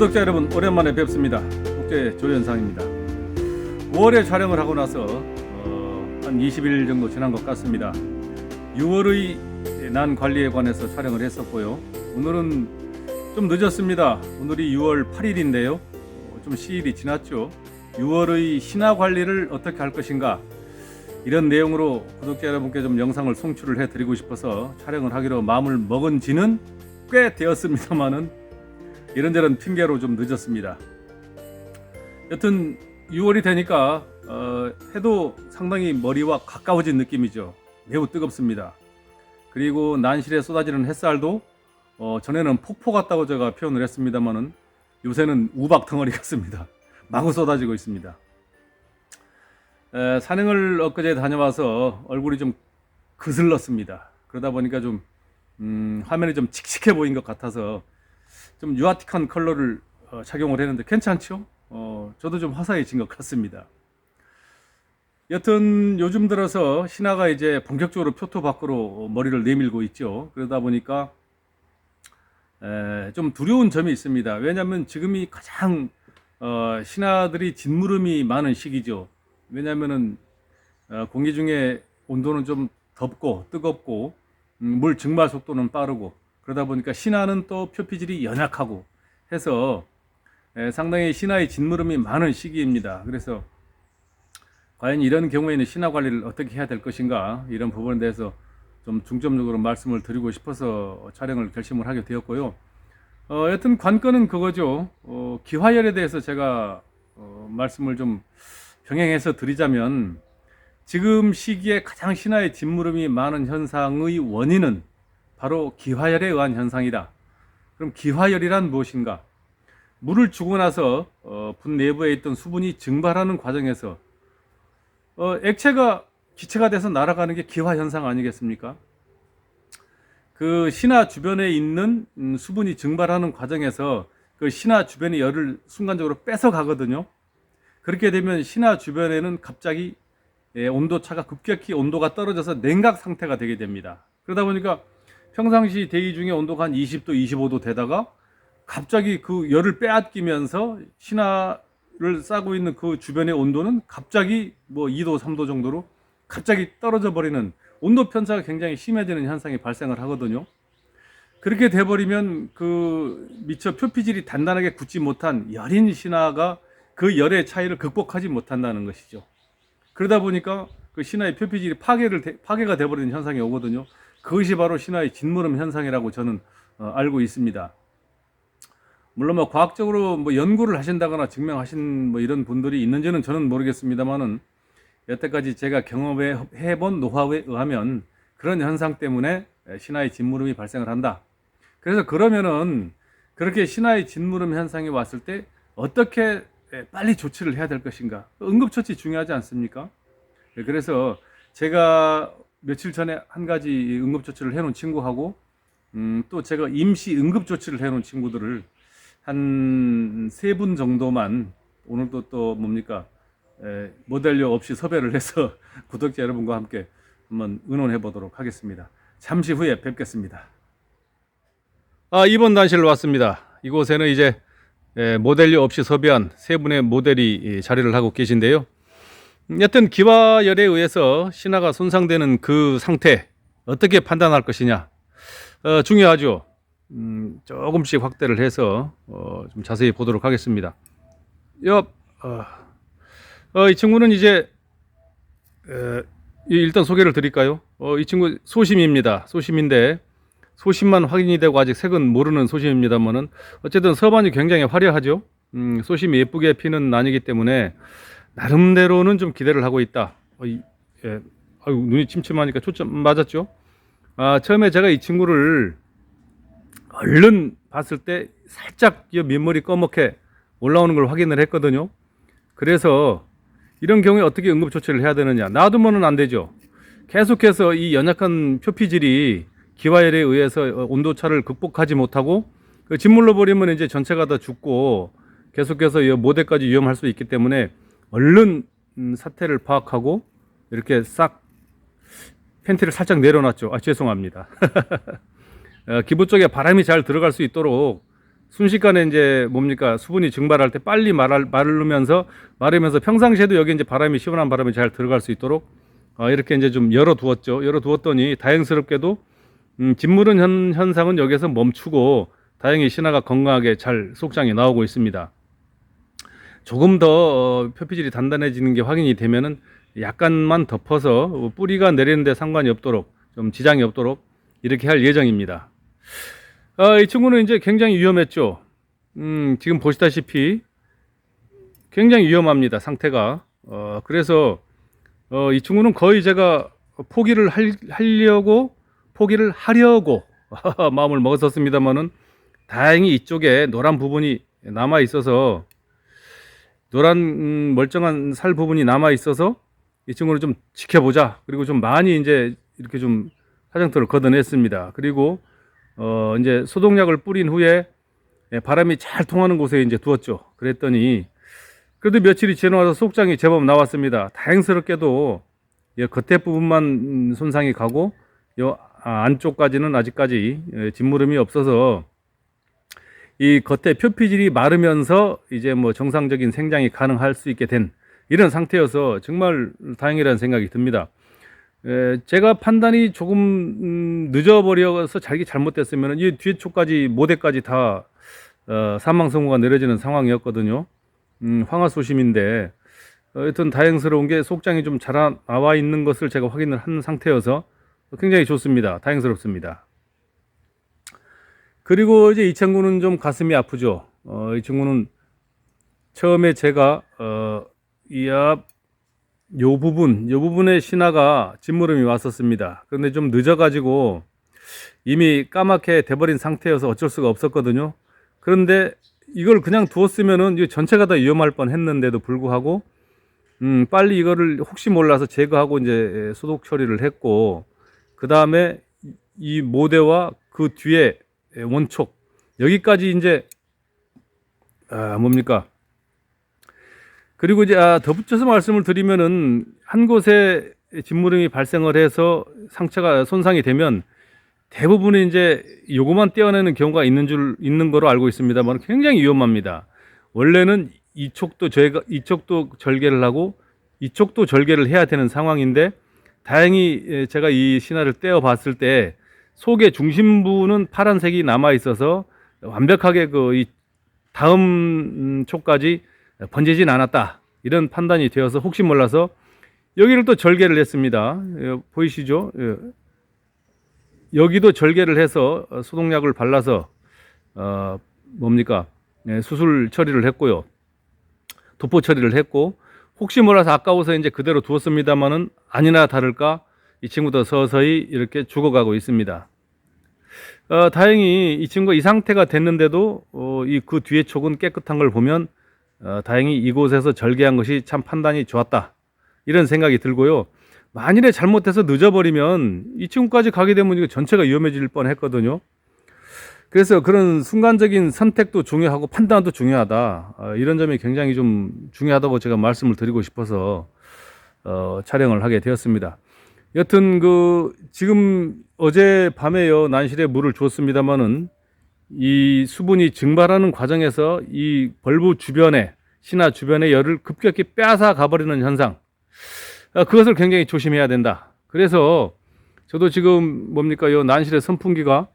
구독자 여러분, 오랜만에 뵙습니다. 국제 조현상입니다. 9월에 촬영을 하고 나서 한 20일 정도 지난 것 같습니다. 6월의 난 관리에 관해서 촬영을 했었고요. 오늘은 좀 늦었습니다. 오늘이 6월 8일인데요. 좀 시일이 지났죠. 6월의 신화 관리를 어떻게 할 것인가, 이런 내용으로 구독자 여러분께 좀 영상을 송출을 해드리고 싶어서 촬영을 하기로 마음을 먹은 지는 꽤 되었습니다만은 이런저런 핑계로 좀 늦었습니다. 여튼 6월이 되니까 해도 상당히 머리와 가까워진 느낌이죠. 매우 뜨겁습니다. 그리고 난실에 쏟아지는 햇살도 전에는 폭포 같다고 제가 표현을 했습니다만은 요새는 우박 덩어리 같습니다. 마구 쏟아지고 있습니다. 산행을 엊그제 다녀와서 얼굴이 좀 그슬렀습니다. 그러다 보니까 좀 화면이 좀 칙칙해 보인 것 같아서 좀 유아틱한 컬러를 착용을 했는데 괜찮죠? 저도 좀 화사해진 것 같습니다. 여튼 요즘 들어서 신화가 이제 본격적으로 표토 밖으로 머리를 내밀고 있죠. 그러다 보니까 좀 두려운 점이 있습니다. 왜냐하면 지금이 가장 신화들이 진물음이 많은 시기죠. 왜냐하면은 공기 중에 온도는 좀 덥고 뜨겁고 물 증발 속도는 빠르고, 그러다 보니까 신화는 또 표피질이 연약하고 해서 상당히 신화의 진물음이 많은 시기입니다. 그래서 과연 이런 경우에는 신화 관리를 어떻게 해야 될 것인가, 이런 부분에 대해서 좀 중점적으로 말씀을 드리고 싶어서 촬영을 결심을 하게 되었고요. 여튼 관건은 그거죠. 기화열에 대해서 제가 말씀을 좀 병행해서 드리자면, 지금 시기에 가장 신화의 진물음이 많은 현상의 원인은 바로 기화열에 의한 현상이다. 그럼 기화열이란 무엇인가? 물을 주고 나서 분 내부에 있던 수분이 증발하는 과정에서 액체가 기체가 돼서 날아가는 게 기화 현상 아니겠습니까? 그 신화 주변에 있는 수분이 증발하는 과정에서 그 신화 주변의 열을 순간적으로 뺏어 가거든요. 그렇게 되면 신화 주변에는 갑자기 온도차가 급격히 온도가 떨어져서 냉각 상태가 되게 됩니다. 그러다 보니까 평상시 대기 중에 온도가 한 20도, 25도 되다가 갑자기 그 열을 빼앗기면서 신화를 싸고 있는 그 주변의 온도는 갑자기 뭐 2도, 3도 정도로 갑자기 떨어져 버리는, 온도 편차가 굉장히 심해지는 현상이 발생을 하거든요. 그렇게 돼버리면 그 미처 표피질이 단단하게 굳지 못한 열인 신화가 그 열의 차이를 극복하지 못한다는 것이죠. 그러다 보니까 그 신화의 표피질이 파괴가 돼버리는 현상이 오거든요. 그것이 바로 신화의 진물음 현상이라고 저는 알고 있습니다. 물론 뭐 과학적으로 뭐 연구를 하신다거나 증명하신 뭐 이런 분들이 있는지는 저는 모르겠습니다만은, 여태까지 제가 경험해 본 노하우에 의하면 그런 현상 때문에 신화의 진물음이 발생을 한다. 그래서 그러면은 그렇게 신화의 진물음 현상이 왔을 때 어떻게 빨리 조치를 해야 될 것인가? 응급처치 중요하지 않습니까? 그래서 제가 며칠 전에 한 가지 응급조치를 해놓은 친구하고 또 제가 임시 응급조치를 해놓은 친구들을 한 3분 정도만 오늘도 또 뭡니까 모델료 없이 섭외를 해서 구독자 여러분과 함께 한번 의논해 보도록 하겠습니다. 잠시 후에 뵙겠습니다. 이번 단실 왔습니다. 이곳에는 이제 모델료 없이 섭외한 3분의 모델이 자리를 하고 계신데요. 여튼 기화열에 의해서 신화가 손상되는 그 상태 어떻게 판단할 것이냐, 중요하죠. 조금씩 확대를 해서 좀 자세히 보도록 하겠습니다. 이 친구는 이제 일단 소개를 드릴까요? 이 친구 소심입니다. 소심인데 소심만 확인이 되고 아직 색은 모르는 소심입니다만은 어쨌든 서반이 굉장히 화려하죠. 소심이 예쁘게 피는 난이기 때문에 나름대로는 좀 기대를 하고 있다. 눈이 침침하니까 초점 맞았죠. 처음에 제가 이 친구를 얼른 봤을 때 살짝 밑머리 검게 올라오는 걸 확인을 했거든요. 그래서 이런 경우에 어떻게 응급조치를 해야 되느냐, 놔두면은 안 되죠. 계속해서 이 연약한 표피질이 기화열에 의해서 온도차를 극복하지 못하고 짓물러 버리면 이제 전체가 다 죽고 계속해서 모대까지 위험할 수 있기 때문에 얼른 사태를 파악하고 이렇게 싹 팬티를 살짝 내려놨죠. 죄송합니다. 기부 쪽에 바람이 잘 들어갈 수 있도록 순식간에 이제 뭡니까 수분이 증발할 때 빨리 마르면서 평상시에도 여기 이제 시원한 바람이 잘 들어갈 수 있도록 이렇게 이제 좀 열어두었죠. 열어두었더니 다행스럽게도 짓무른 현상은 여기서 멈추고 다행히 신화가 건강하게 잘 속장이 나오고 있습니다. 조금 더 표피질이 단단해지는 게 확인이 되면은 약간만 덮어서 뿌리가 내리는데 상관이 없도록 좀 지장이 없도록 이렇게 할 예정입니다. 이 친구는 이제 굉장히 위험했죠. 지금 보시다시피 굉장히 위험합니다. 상태가. 그래서 이 친구는 거의 제가 포기를 하려고 마음을 먹었었습니다만은 다행히 이쪽에 노란 부분이 남아 있어서 노란 멀쩡한 살 부분이 남아 있어서 이 친구를 좀 지켜보자. 그리고 좀 많이 이제 이렇게 좀 화장터를 걷어냈습니다. 그리고 이제 소독약을 뿌린 후에 바람이 잘 통하는 곳에 이제 두었죠. 그랬더니 그래도 며칠이 지나서 속장이 제법 나왔습니다. 다행스럽게도 겉에 부분만 손상이 가고 안쪽까지는 아직까지 짓무름이 없어서 이 겉에 표피질이 마르면서 이제 뭐 정상적인 생장이 가능할 수 있게 된 이런 상태여서 정말 다행이라는 생각이 듭니다. 제가 판단이 조금 늦어버려서 잘못됐으면 이 뒤에 쪽까지 모대까지 다 사망 선고가 내려지는 상황이었거든요. 황화소심인데 하여튼 다행스러운 게 속장이 좀 잘 나와 있는 것을 제가 확인을 한 상태여서 굉장히 좋습니다. 다행스럽습니다. 그리고 이제 이 친구는 좀 가슴이 아프죠. 이 친구는 처음에 제가 요 부분에 신화가 짓무름이 왔었습니다. 그런데 좀 늦어가지고 이미 까맣게 돼버린 상태여서 어쩔 수가 없었거든요. 그런데 이걸 그냥 두었으면은 이 전체가 다 위험할 뻔했는데도 불구하고 빨리 이거를 혹시 몰라서 제거하고 이제 소독 처리를 했고 그 다음에 이 모대와 그 뒤에 원촉 여기까지 이제 뭡니까? 그리고 이제 덧붙여서 말씀을 드리면은 한 곳에 짓무름이 발생을 해서 상처가 손상이 되면 대부분은 이제 요거만 떼어내는 경우가 있는 거로 알고 있습니다만 굉장히 위험합니다. 원래는 이쪽도 절개를 하고 이쪽도 절개를 해야 되는 상황인데 다행히 제가 이 신화를 떼어 봤을 때 속의 중심부는 파란색이 남아 있어서 완벽하게 이 다음 촉까지 번지진 않았다 이런 판단이 되어서 혹시 몰라서 여기를 또 절개를 했습니다. 보이시죠? 여기도 절개를 해서 소독약을 발라서 수술 처리를 했고요. 도포 처리를 했고 혹시 몰라서 아까워서 이제 그대로 두었습니다만은 아니나 다를까 이 친구도 서서히 이렇게 죽어가고 있습니다. 다행히 이 친구가 이 상태가 됐는데도 그 뒤에 촉은 깨끗한 걸 보면 다행히 이곳에서 절개한 것이 참 판단이 좋았다 이런 생각이 들고요. 만일에 잘못해서 늦어버리면 이 친구까지 가게 되면 이거 전체가 위험해질 뻔했거든요. 그래서 그런 순간적인 선택도 중요하고 판단도 중요하다 이런 점이 굉장히 좀 중요하다고 제가 말씀을 드리고 싶어서 촬영을 하게 되었습니다. 여튼 지금 어제 밤에요 난실에 물을 줬습니다만은 이 수분이 증발하는 과정에서 이 벌브 주변에 신화 주변의 열을 급격히 빼앗아 가버리는 현상 그것을 굉장히 조심해야 된다. 그래서 저도 지금 요 난실의 선풍기가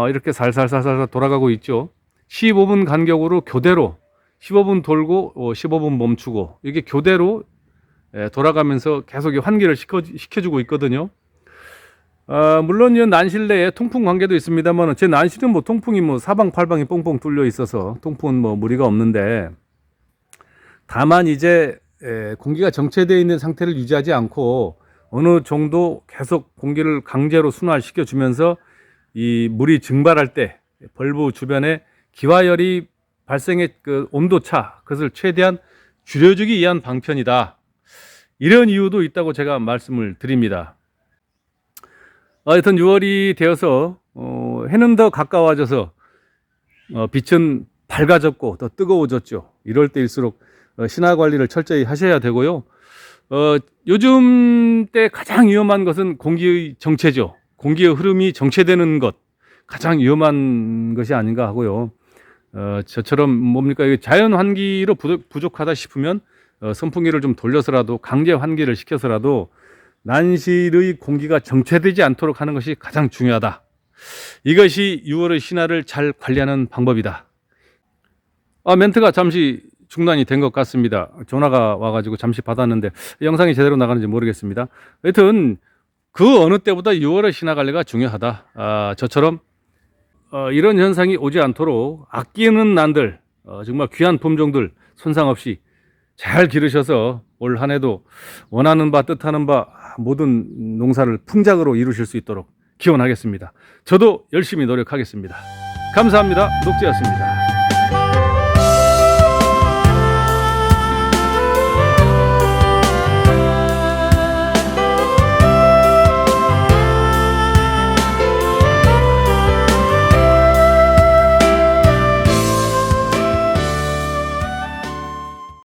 이렇게 살살살살 돌아가고 있죠. 15분 간격으로 교대로 15분 돌고 15분 멈추고 이게 교대로 돌아가면서 계속 환기를 시켜주고 있거든요. 물론 이 난실 내에 통풍 관계도 있습니다만 제 난실은 통풍이 사방팔방이 뽕뽕 뚫려 있어서 통풍은 무리가 없는데 다만 이제 공기가 정체되어 있는 상태를 유지하지 않고 어느 정도 계속 공기를 강제로 순환시켜 주면서 이 물이 증발할 때 벌브 주변에 기화열이 발생의 온도차 그것을 최대한 줄여주기 위한 방편이다. 이런 이유도 있다고 제가 말씀을 드립니다. 하여튼 6월이 되어서 해는 더 가까워져서 빛은 밝아졌고 더 뜨거워졌죠. 이럴 때일수록 신화 관리를 철저히 하셔야 되고요. 요즘 때 가장 위험한 것은 공기의 정체죠. 공기의 흐름이 정체되는 것 가장 위험한 것이 아닌가 하고요. 저처럼 뭡니까 이게 자연 환기로 부족하다 싶으면 선풍기를 좀 돌려서라도 강제 환기를 시켜서라도 난실의 공기가 정체되지 않도록 하는 것이 가장 중요하다. 이것이 6월의 신화를 잘 관리하는 방법이다. 멘트가 잠시 중단이 된 것 같습니다. 전화가 와가지고 잠시 받았는데 영상이 제대로 나가는지 모르겠습니다. 하여튼 그 어느 때보다 6월의 신화 관리가 중요하다. 저처럼 이런 현상이 오지 않도록 아끼는 난들, 정말 귀한 품종들 손상 없이 잘 기르셔서 올 한 해도 원하는 바 뜻하는 바 모든 농사를 풍작으로 이루실 수 있도록 기원하겠습니다. 저도 열심히 노력하겠습니다. 감사합니다. 녹지였습니다.